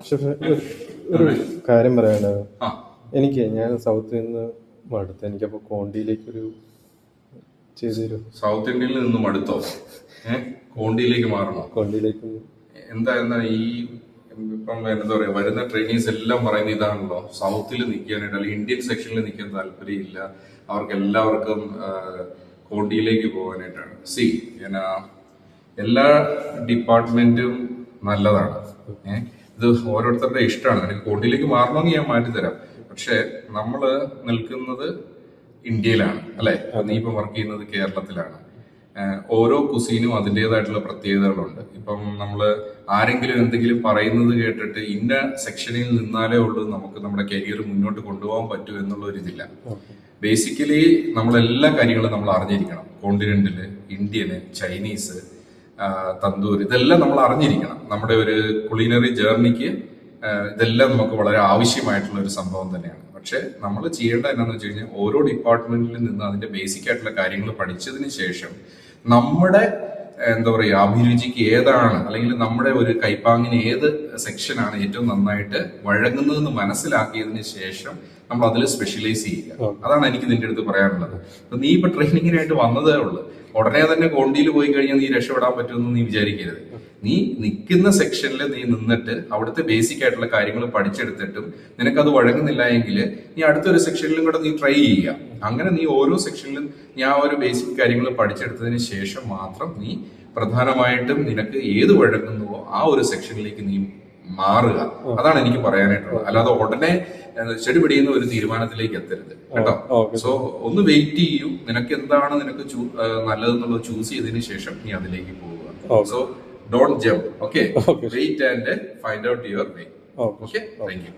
Chef, ഒരു കാര്യം പറയാനുണ്ടായിരുന്നു. ഞാൻ സൗത്തിൽ നിന്ന് മടുത്ത്. എനിക്കപ്പോൾ കോണ്ടിയിലേക്കൊരു ചെയ്തു തരും. സൗത്ത് ഇന്ത്യയിൽ നിന്നും മടുത്തോ? കോണ്ടിയിലേക്ക് മാറണോ? കോണ്ടിയിലേക്ക് എന്താ ഈ ഇപ്പം എന്താ പറയാ, വരുന്ന ട്രെയിനീസ് എല്ലാം പറയുന്ന ഇതാണല്ലോ, സൗത്തിൽ നിൽക്കാനായിട്ട് അല്ലെങ്കിൽ ഇന്ത്യൻ സെക്ഷനിൽ നിൽക്കാൻ താല്പര്യമില്ല, അവർക്ക് എല്ലാവർക്കും കോണ്ടിയിലേക്ക് പോകാനായിട്ടാണ്. എല്ലാ ഡിപ്പാർട്ട്മെന്റും നല്ലതാണ്. ഇത് ഓരോരുത്തരുടെ ഇഷ്ടമാണ്. എനിക്ക് കോണ്ടിയിലേക്ക് മാറണമെങ്കിൽ ഞാൻ മാറ്റിത്തരാം. പക്ഷെ നമ്മള് നിൽക്കുന്നത് ഇന്ത്യയിലാണ്, അല്ലെ? നീ ഇപ്പൊ വർക്ക് ചെയ്യുന്നത് കേരളത്തിലാണ്. ഓരോ കുസീനും അതിൻ്റെതായിട്ടുള്ള പ്രത്യേകതകളുണ്ട്. ഇപ്പം നമ്മള് ആരെങ്കിലും എന്തെങ്കിലും പറയുന്നത് കേട്ടിട്ട് ഇന്ന സെക്ഷനിൽ നിന്നാലേ ഉള്ളൂ നമുക്ക് നമ്മുടെ കരിയർ മുന്നോട്ട് കൊണ്ടുപോകാൻ പറ്റൂ എന്നുള്ള ഒരു ഇതില്ല. ബേസിക്കലി നമ്മളെല്ലാ കാര്യങ്ങളും നമ്മൾ അറിഞ്ഞിരിക്കണം. കോണ്ടിനെന്റല്, ഇന്ത്യന്, ചൈനീസ്, തന്തൂർ, ഇതെല്ലാം നമ്മൾ അറിഞ്ഞിരിക്കണം. നമ്മുടെ ഒരു കുളിനറി ജേർണിക്ക് ഇതെല്ലാം നമുക്ക് വളരെ ആവശ്യമായിട്ടുള്ള ഒരു സംഭവം തന്നെയാണ്. പക്ഷെ നമ്മൾ ചെയ്യേണ്ടത് എന്താണെന്ന് വെച്ച് കഴിഞ്ഞാൽ, ഓരോ ഡിപ്പാർട്ട്മെന്റിൽ നിന്ന് അതിന്റെ ബേസിക് ആയിട്ടുള്ള കാര്യങ്ങൾ പഠിച്ചതിന് ശേഷം നമ്മുടെ എന്താ പറയുക, അഭിരുചിക്ക് ഏതാണ് അല്ലെങ്കിൽ നമ്മുടെ ഒരു കൈപ്പാങ്ങിന് ഏത് സെക്ഷനാണ് ഏറ്റവും നന്നായിട്ട് വഴങ്ങുന്നതെന്ന് മനസ്സിലാക്കിയതിന് ശേഷം നമ്മൾ അതിൽ സ്പെഷ്യലൈസ് ചെയ്യുക. അതാണ് എനിക്ക് നിന്റെ അടുത്ത് പറയാനുള്ളത്. നീ ഇപ്പൊ ട്രെയിനിങ്ങിനായിട്ട് വന്നതേ ഉള്ളൂ. ഉടനെ തന്നെ കോണ്ടിയിൽ പോയി കഴിഞ്ഞാൽ നീ രക്ഷപ്പെടാൻ പറ്റുമെന്ന് നീ വിചാരിക്കരുത്. നീ നിൽക്കുന്ന സെക്ഷനിൽ നീ നിന്നിട്ട് അവിടുത്തെ ബേസിക് ആയിട്ടുള്ള കാര്യങ്ങൾ പഠിച്ചെടുത്തിട്ടും നിനക്കത് വഴങ്ങുന്നില്ല എങ്കിൽ നീ അടുത്തൊരു സെക്ഷനിലും കൂടെ നീ ട്രൈ ചെയ്യുക. അങ്ങനെ നീ ഓരോ സെക്ഷനിലും ഞാൻ ഒരു ബേസിക് കാര്യങ്ങൾ പഠിച്ചെടുത്തതിന് ശേഷം മാത്രം നീ പ്രധാനമായിട്ടും നിനക്ക് ഏത് വഴങ്ങുന്നുവോ ആ ഒരു സെക്ഷനിലേക്ക് നീ മാറുക. അതാണ് എനിക്ക് പറയാനായിട്ടുള്ളത്. അല്ലാതെ ഉടനെ ചെടി പിടിയുന്ന ഒരു തീരുമാനത്തിലേക്ക് എത്തരുത് കേട്ടോ. സോ ഒന്ന് വെയിറ്റ് ചെയ്യൂ. നിനക്ക് എന്താണ് നിനക്ക് നല്ലതെന്നുള്ളത് ചൂസ് ചെയ്തതിന് ശേഷം നീ അതിലേക്ക് പോവുക. So don't jump. Okay, wait and find out your way. Okay, thank U.